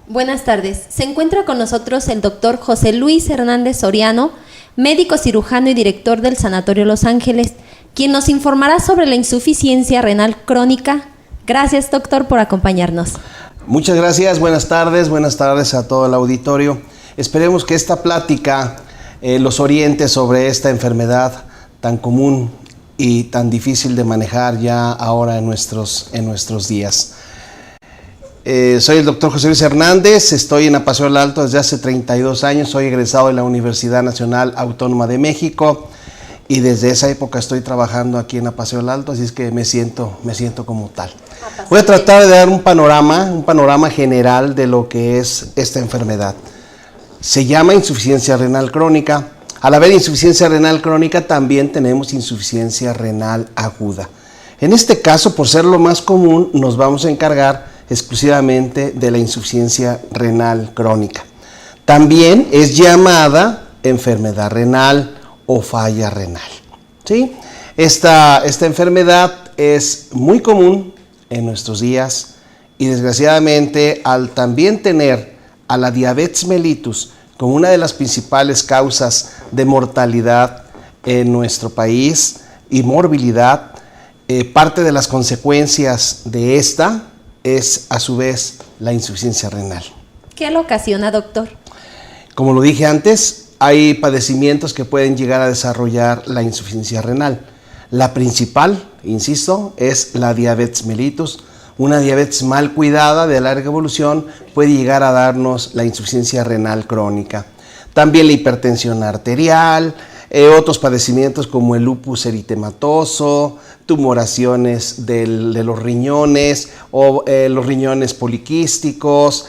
Buenas tardes. Se encuentra con nosotros el doctor José Luis Hernández Soriano, médico cirujano y director del Sanatorio Los Ángeles, quien nos informará sobre la insuficiencia renal crónica. Gracias, doctor, por acompañarnos. Muchas gracias. Buenas tardes a todo el auditorio. Esperemos que esta plática los oriente sobre esta enfermedad tan común y tan difícil de manejar ya ahora en nuestros días. Soy el doctor José Luis Hernández, estoy en Apaseo del Alto desde hace 32 años, soy egresado de la Universidad Nacional Autónoma de México y desde esa época estoy trabajando aquí en Apaseo del Alto, así es que me siento como tal. Voy a tratar de dar un panorama general de lo que es esta enfermedad. Se llama insuficiencia renal crónica. Al haber insuficiencia renal crónica también tenemos insuficiencia renal aguda. En este caso, por ser lo más común, nos vamos a encargar exclusivamente de la insuficiencia renal crónica. También es llamada enfermedad renal o falla renal, ¿sí? Esta enfermedad es muy común en nuestros días y desgraciadamente al también tener a la diabetes mellitus como una de las principales causas de mortalidad en nuestro país y morbilidad, parte de las consecuencias de esta es a su vez la insuficiencia renal. ¿Qué lo ocasiona, doctor? Como lo dije antes, hay padecimientos que pueden llegar a desarrollar la insuficiencia renal. La principal, insisto, es la diabetes mellitus. Una diabetes mal cuidada de larga evolución puede llegar a darnos la insuficiencia renal crónica. También la hipertensión arterial, otros padecimientos como el lupus eritematoso, tumoraciones de los riñones o los riñones poliquísticos,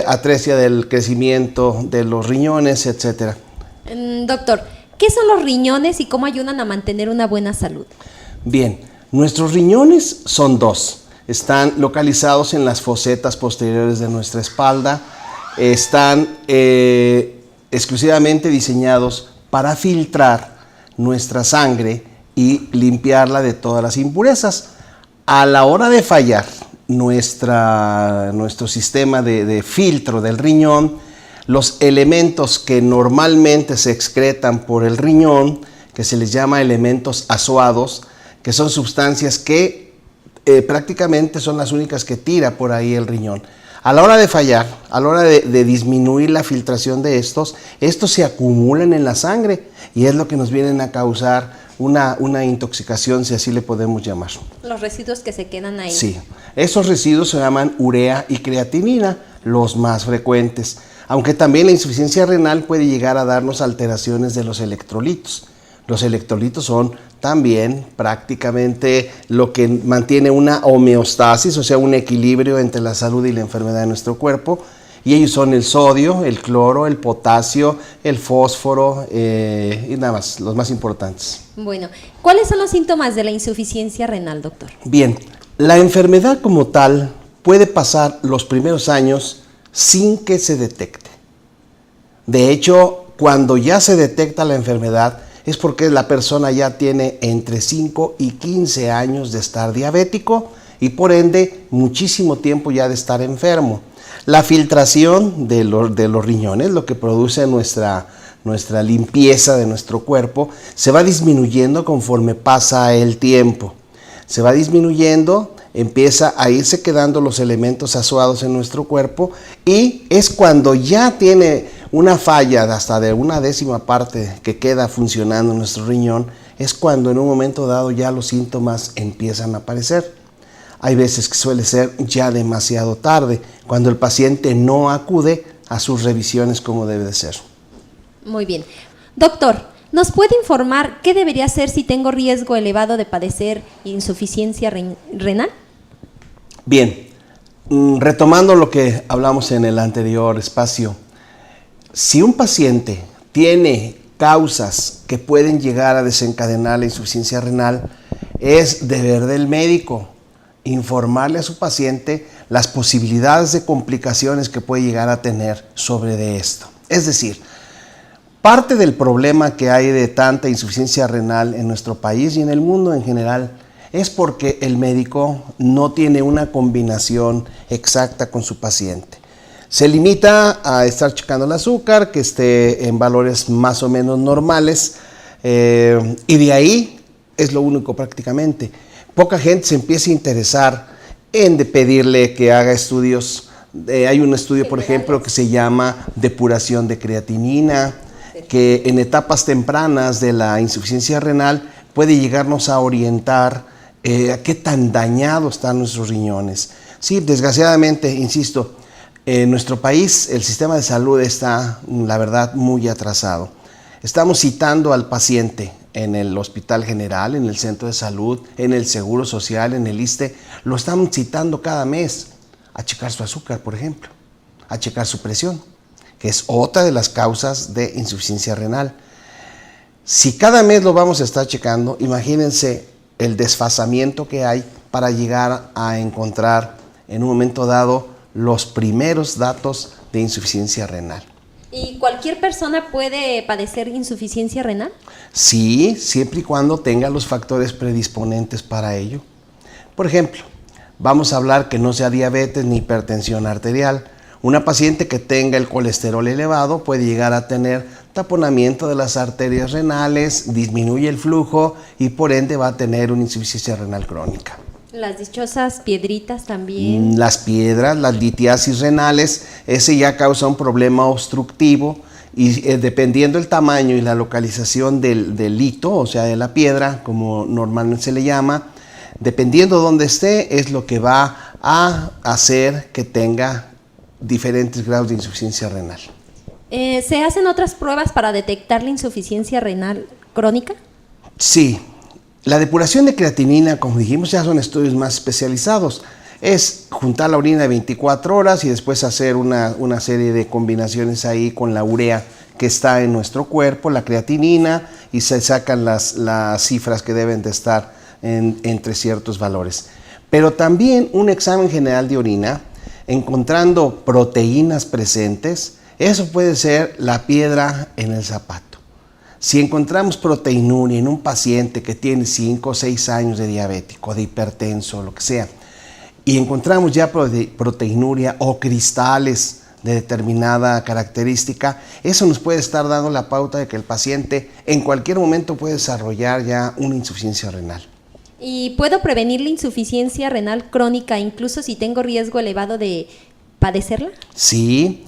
atresia del crecimiento de los riñones, etc. Doctor, ¿qué son los riñones y cómo ayudan a mantener una buena salud? Bien, nuestros riñones son dos. Están localizados en las fosetas posteriores de nuestra espalda. Están exclusivamente diseñados para filtrar nuestra sangre y limpiarla de todas las impurezas. A la hora de fallar nuestro sistema de filtro del riñón, los elementos que normalmente se excretan por el riñón, que se les llama elementos azoados, que son sustancias que prácticamente son las únicas que tira por ahí el riñón. A la hora de fallar, a la hora de disminuir la filtración de estos se acumulan en la sangre y es lo que nos vienen a causar una intoxicación, si así le podemos llamar. Los residuos que se quedan ahí. Sí, esos residuos se llaman urea y creatinina, los más frecuentes, aunque también la insuficiencia renal puede llegar a darnos alteraciones de los electrolitos. Los electrolitos son también prácticamente lo que mantiene una homeostasis, o sea, un equilibrio entre la salud y la enfermedad de nuestro cuerpo. Y ellos son el sodio, el cloro, el potasio, el fósforo y nada más, los más importantes. Bueno, ¿cuáles son los síntomas de la insuficiencia renal, doctor? Bien, la enfermedad como tal puede pasar los primeros años sin que se detecte. De hecho, cuando ya se detecta la enfermedad, es porque la persona ya tiene entre 5 y 15 años de estar diabético y por ende muchísimo tiempo ya de estar enfermo. La filtración de los riñones, lo que produce nuestra limpieza de nuestro cuerpo, se va disminuyendo conforme pasa el tiempo. Se va disminuyendo, empieza a irse quedando los elementos azoados en nuestro cuerpo y es cuando ya tiene una falla hasta de 1/10 parte que queda funcionando en nuestro riñón, es cuando en un momento dado ya los síntomas empiezan a aparecer. Hay veces que suele ser ya demasiado tarde, cuando el paciente no acude a sus revisiones como debe de ser. Muy bien. Doctor, ¿nos puede informar qué debería hacer si tengo riesgo elevado de padecer insuficiencia renal? Bien, retomando lo que hablamos en el anterior espacio, si un paciente tiene causas que pueden llegar a desencadenar la insuficiencia renal, es deber del médico informarle a su paciente las posibilidades de complicaciones que puede llegar a tener sobre de esto. Es decir, parte del problema que hay de tanta insuficiencia renal en nuestro país y en el mundo en general es porque el médico no tiene una combinación exacta con su paciente. Se limita a estar checando el azúcar, que esté en valores más o menos normales, y de ahí es lo único prácticamente. Poca gente se empieza a interesar en pedirle que haga estudios. Hay un estudio, por ejemplo, que se llama depuración de creatinina, que en etapas tempranas de la insuficiencia renal puede llegarnos a orientar a qué tan dañados están nuestros riñones. Sí, desgraciadamente, insisto, en nuestro país el sistema de salud está, la verdad, muy atrasado. Estamos citando al paciente en el hospital general, en el centro de salud, en el seguro social, en el ISSSTE. Lo estamos citando cada mes a checar su azúcar, por ejemplo, a checar su presión, que es otra de las causas de insuficiencia renal. Si cada mes lo vamos a estar checando, imagínense el desfasamiento que hay para llegar a encontrar en un momento dado los primeros datos de insuficiencia renal. ¿Y cualquier persona puede padecer insuficiencia renal? Sí, siempre y cuando tenga los factores predisponentes para ello. Por ejemplo, vamos a hablar que no sea diabetes ni hipertensión arterial. Una paciente que tenga el colesterol elevado puede llegar a tener taponamiento de las arterias renales, disminuye el flujo y por ende va a tener una insuficiencia renal crónica. Las dichosas piedritas también. Las piedras, las litiasis renales, ese ya causa un problema obstructivo y dependiendo del tamaño y la localización del lito, o sea, de la piedra, como normalmente se le llama, dependiendo dónde esté, es lo que va a hacer que tenga diferentes grados de insuficiencia renal. ¿Se hacen otras pruebas para detectar la insuficiencia renal crónica? Sí. La depuración de creatinina, como dijimos, ya son estudios más especializados. Es juntar la orina de 24 horas y después hacer una serie de combinaciones ahí con la urea que está en nuestro cuerpo, la creatinina, y se sacan las cifras que deben de estar entre ciertos valores. Pero también un examen general de orina, encontrando proteínas presentes, eso puede ser la piedra en el zapato. Si encontramos proteinuria en un paciente que tiene 5 o 6 años de diabético, de hipertenso, lo que sea, y encontramos ya proteinuria o cristales de determinada característica, eso nos puede estar dando la pauta de que el paciente en cualquier momento puede desarrollar ya una insuficiencia renal. ¿Y puedo prevenir la insuficiencia renal crónica incluso si tengo riesgo elevado de padecerla? Sí.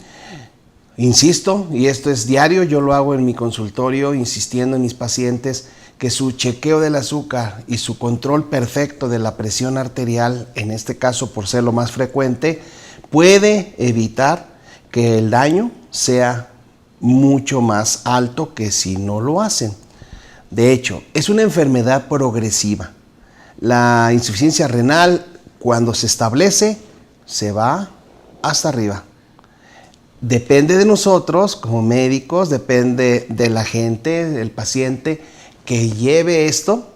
Insisto, y esto es diario, yo lo hago en mi consultorio, insistiendo en mis pacientes que su chequeo del azúcar y su control perfecto de la presión arterial, en este caso por ser lo más frecuente, puede evitar que el daño sea mucho más alto que si no lo hacen. De hecho, es una enfermedad progresiva. La insuficiencia renal, cuando se establece, se va hasta arriba. Depende de nosotros como médicos, depende de la gente, del paciente, que lleve esto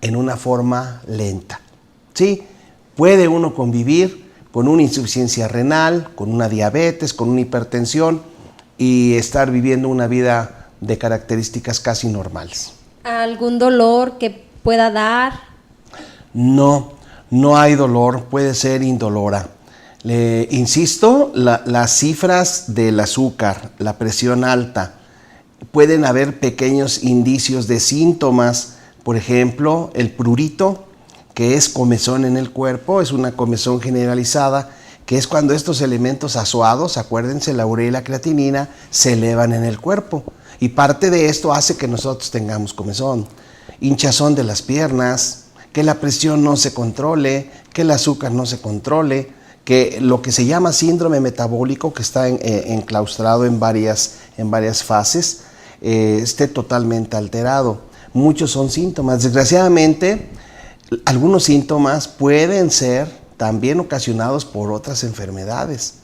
en una forma lenta. ¿Sí? Puede uno convivir con una insuficiencia renal, con una diabetes, con una hipertensión y estar viviendo una vida de características casi normales. ¿Algún dolor que pueda dar? No, no hay dolor, puede ser indolora. Le insisto, las cifras del azúcar, la presión alta, pueden haber pequeños indicios de síntomas. Por ejemplo, el prurito, que es comezón en el cuerpo, es una comezón generalizada, que es cuando estos elementos azuados, acuérdense, la urea y la creatinina, se elevan en el cuerpo. Y parte de esto hace que nosotros tengamos comezón. Hinchazón de las piernas, que la presión no se controle, que el azúcar no se controle, que lo que se llama síndrome metabólico, que está enclaustrado en varias fases, esté totalmente alterado. Muchos son síntomas. Desgraciadamente, algunos síntomas pueden ser también ocasionados por otras enfermedades.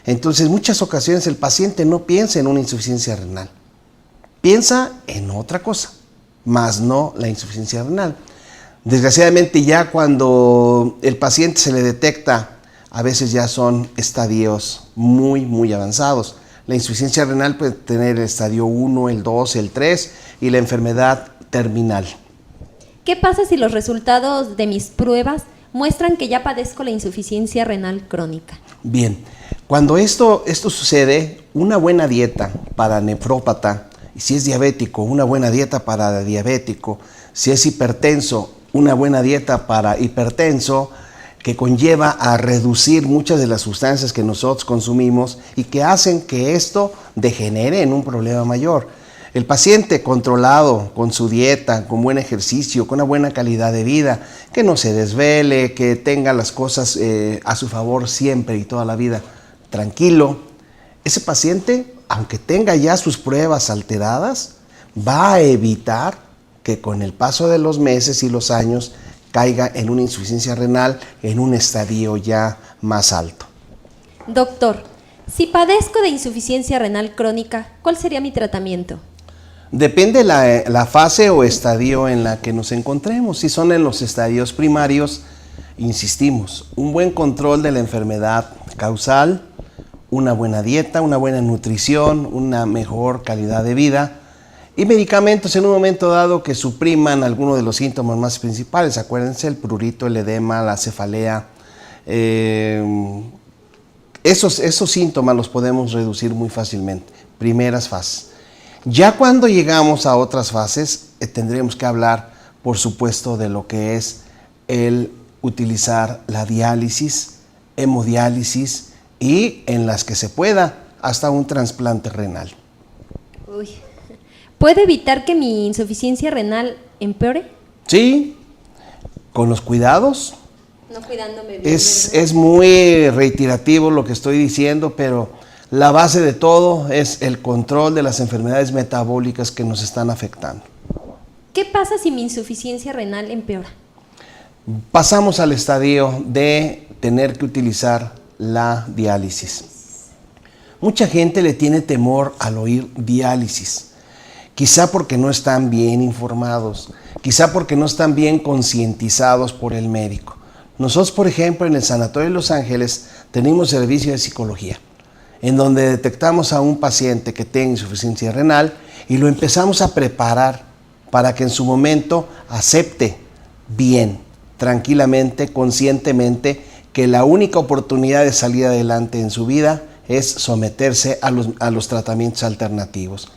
Entonces, en muchas ocasiones el paciente no piensa en una insuficiencia renal. Piensa en otra cosa, más no la insuficiencia renal. Desgraciadamente, ya cuando el paciente se le detecta, a veces ya son estadios muy avanzados. La insuficiencia renal puede tener el estadio 1, el 2, el 3 y la enfermedad terminal. ¿Qué pasa si los resultados de mis pruebas muestran que ya padezco la insuficiencia renal crónica? Bien, Cuando esto sucede, una buena dieta para nefrópata, y si es diabético, una buena dieta para diabético, si es hipertenso, una buena dieta para hipertenso, que conlleva a reducir muchas de las sustancias que nosotros consumimos y que hacen que esto degenere en un problema mayor. El paciente controlado con su dieta, con buen ejercicio, con una buena calidad de vida, que no se desvele, que tenga las cosas a su favor siempre y toda la vida, tranquilo, ese paciente, aunque tenga ya sus pruebas alteradas, va a evitar que con el paso de los meses y los años caiga en una insuficiencia renal en un estadio ya más alto. Doctor, si padezco de insuficiencia renal crónica, ¿cuál sería mi tratamiento? Depende la fase o estadio en la que nos encontremos. Si son en los estadios primarios, insistimos, un buen control de la enfermedad causal, una buena dieta, una buena nutrición, una mejor calidad de vida y medicamentos en un momento dado que supriman algunos de los síntomas más principales. Acuérdense, el prurito, el edema, la cefalea. Esos síntomas los podemos reducir muy fácilmente. Primeras fases. Ya cuando llegamos a otras fases, tendremos que hablar, por supuesto, de lo que es el utilizar la diálisis, hemodiálisis y, en las que se pueda, hasta un trasplante renal. Uy. ¿Puede evitar que mi insuficiencia renal empeore? Sí, con los cuidados. No cuidándome bien. Es muy reiterativo lo que estoy diciendo, pero la base de todo es el control de las enfermedades metabólicas que nos están afectando. ¿Qué pasa si mi insuficiencia renal empeora? Pasamos al estadio de tener que utilizar la diálisis. Mucha gente le tiene temor al oír diálisis. Quizá porque no están bien informados, quizá porque no están bien concientizados por el médico. Nosotros, por ejemplo, en el Sanatorio de Los Ángeles tenemos servicio de psicología, en donde detectamos a un paciente que tenga insuficiencia renal y lo empezamos a preparar para que en su momento acepte bien, tranquilamente, conscientemente, que la única oportunidad de salir adelante en su vida es someterse a los tratamientos alternativos.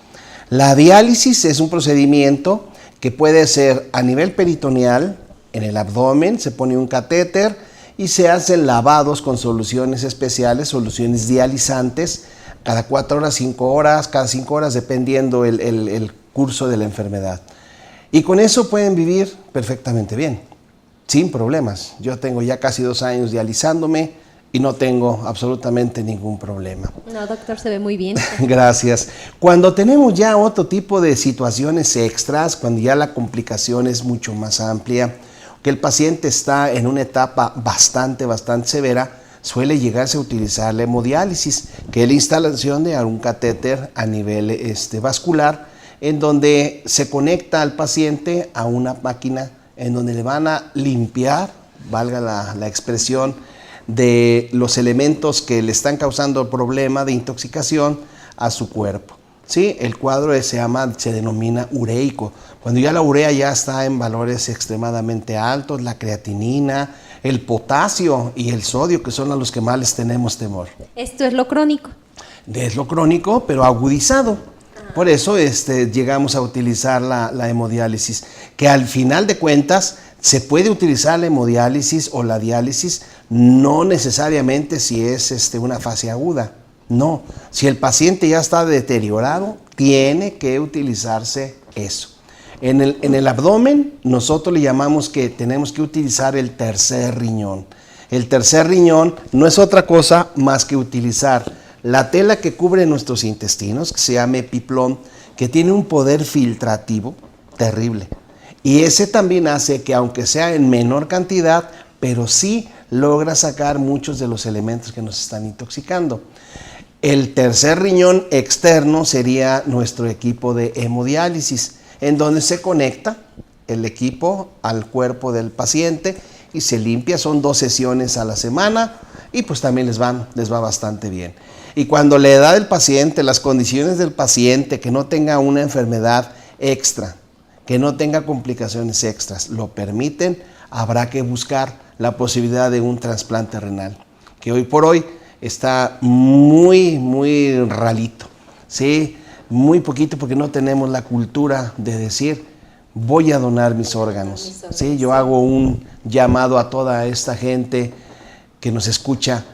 La diálisis es un procedimiento que puede ser a nivel peritoneal, en el abdomen, se pone un catéter y se hacen lavados con soluciones especiales, soluciones dializantes, cada 4 horas, 5 horas, cada 5 horas, dependiendo el curso de la enfermedad. Y con eso pueden vivir perfectamente bien, sin problemas. Yo tengo ya casi 2 años dializándome y no tengo absolutamente ningún problema. No, doctor, se ve muy bien. Gracias. Cuando tenemos ya otro tipo de situaciones extras, cuando ya la complicación es mucho más amplia, que el paciente está en una etapa bastante severa, suele llegarse a utilizar la hemodiálisis, que es la instalación de un catéter a nivel vascular, en donde se conecta al paciente a una máquina en donde le van a limpiar, valga la expresión, de los elementos que le están causando el problema de intoxicación a su cuerpo. ¿Sí? El cuadro se denomina ureico. Cuando ya la urea ya está en valores extremadamente altos, la creatinina, el potasio y el sodio, que son a los que más les tenemos temor. Esto es lo crónico. Es lo crónico, pero agudizado. Por eso llegamos a utilizar la hemodiálisis, que al final de cuentas se puede utilizar la hemodiálisis o la diálisis, no necesariamente si es una fase aguda. No, si el paciente ya está deteriorado, tiene que utilizarse eso. En el abdomen, nosotros le llamamos que tenemos que utilizar el tercer riñón. El tercer riñón no es otra cosa más que utilizar la tela que cubre nuestros intestinos, que se llama epiplón, que tiene un poder filtrativo terrible. Y ese también hace que, aunque sea en menor cantidad, pero sí logra sacar muchos de los elementos que nos están intoxicando. El tercer riñón externo sería nuestro equipo de hemodiálisis, en donde se conecta el equipo al cuerpo del paciente y se limpia. Son 2 sesiones a la semana y pues también les va bastante bien. Y cuando la edad del paciente, las condiciones del paciente, que no tenga una enfermedad extra, que no tenga complicaciones extras, lo permiten, habrá que buscar la posibilidad de un trasplante renal, que hoy por hoy está muy, muy ralito, ¿sí? Muy poquito porque no tenemos la cultura de decir, voy a donar mis órganos, ¿sí? Yo hago un llamado a toda esta gente que nos escucha,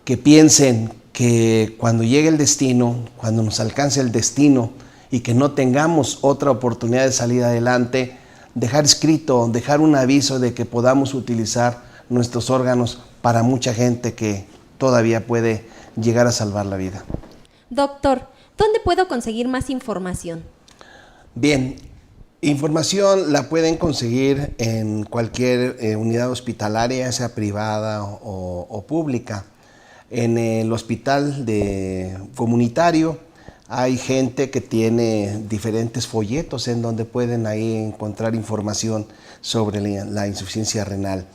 que piensen que cuando llegue el destino, cuando nos alcance el destino y que no tengamos otra oportunidad de salir adelante, dejar escrito, dejar un aviso de que podamos utilizar nuestros órganos para mucha gente que todavía puede llegar a salvar la vida. Doctor, ¿dónde puedo conseguir más información? Bien, información la pueden conseguir en cualquier unidad hospitalaria, sea privada o pública. En el hospital comunitario hay gente que tiene diferentes folletos en donde pueden ahí encontrar información sobre la insuficiencia renal.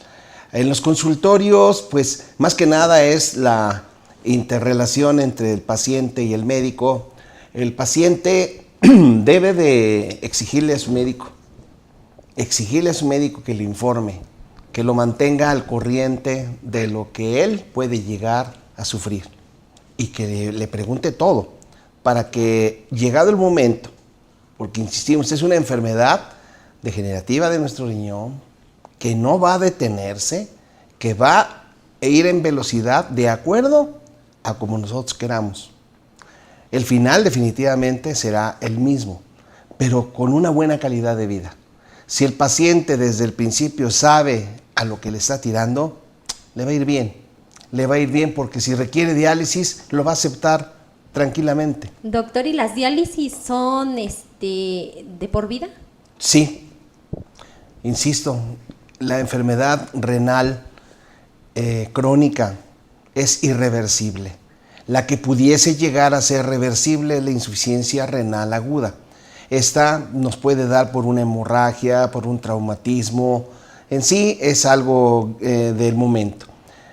En los consultorios, pues más que nada es la interrelación entre el paciente y el médico. El paciente debe de exigirle a su médico que le informe, que lo mantenga al corriente de lo que él puede llegar a sufrir y que le pregunte todo para que, llegado el momento, porque insistimos, es una enfermedad degenerativa de nuestro riñón que no va a detenerse, que va a ir en velocidad de acuerdo a como nosotros queramos. El final definitivamente será el mismo, pero con una buena calidad de vida. Si el paciente desde el principio sabe a lo que le está tirando, le va a ir bien. Le va a ir bien porque si requiere diálisis, lo va a aceptar tranquilamente. Doctor, ¿y las diálisis son de por vida? Sí, insisto, la enfermedad renal crónica es irreversible. La que pudiese llegar a ser reversible es la insuficiencia renal aguda. Esta nos puede dar por una hemorragia, por un traumatismo. En sí es algo del momento.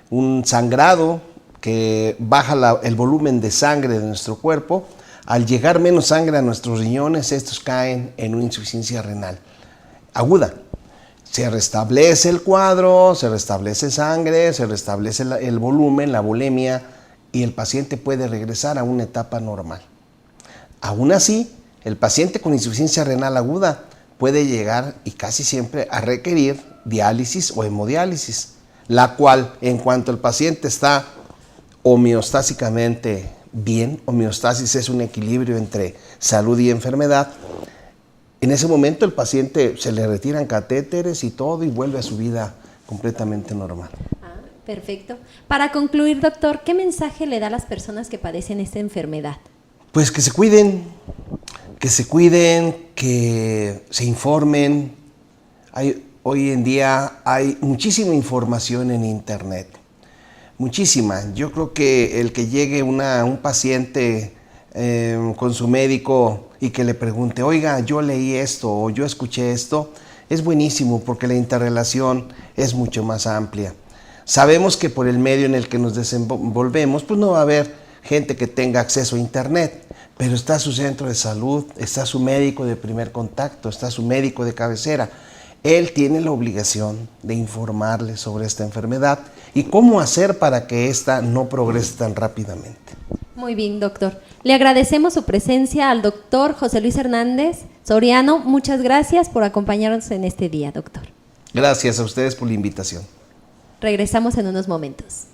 Un sangrado que baja el volumen de sangre de nuestro cuerpo. Al llegar menos sangre a nuestros riñones, estos caen en una insuficiencia renal aguda. Se restablece el cuadro, se restablece sangre, se restablece el volumen, la volemia, y el paciente puede regresar a una etapa normal. Aún así, el paciente con insuficiencia renal aguda puede llegar y casi siempre a requerir diálisis o hemodiálisis, la cual, en cuanto el paciente está homeostásicamente bien, homeostasis es un equilibrio entre salud y enfermedad, en ese momento el paciente se le retiran catéteres y todo y vuelve a su vida completamente normal. Perfecto. Para concluir, doctor, ¿qué mensaje le da a las personas que padecen esta enfermedad? Pues que se cuiden, que se informen. Hoy en día hay muchísima información en internet, muchísima. Yo creo que el que llegue un paciente con su médico y que le pregunte, oiga, yo leí esto o yo escuché esto, es buenísimo porque la interrelación es mucho más amplia. Sabemos que por el medio en el que nos desenvolvemos, pues no va a haber gente que tenga acceso a internet, pero está su centro de salud, está su médico de primer contacto, está su médico de cabecera. Él tiene la obligación de informarle sobre esta enfermedad y cómo hacer para que ésta no progrese tan rápidamente. Muy bien, doctor. Le agradecemos su presencia al doctor José Luis Hernández Soriano. Muchas gracias por acompañarnos en este día, doctor. Gracias a ustedes por la invitación. Regresamos en unos momentos.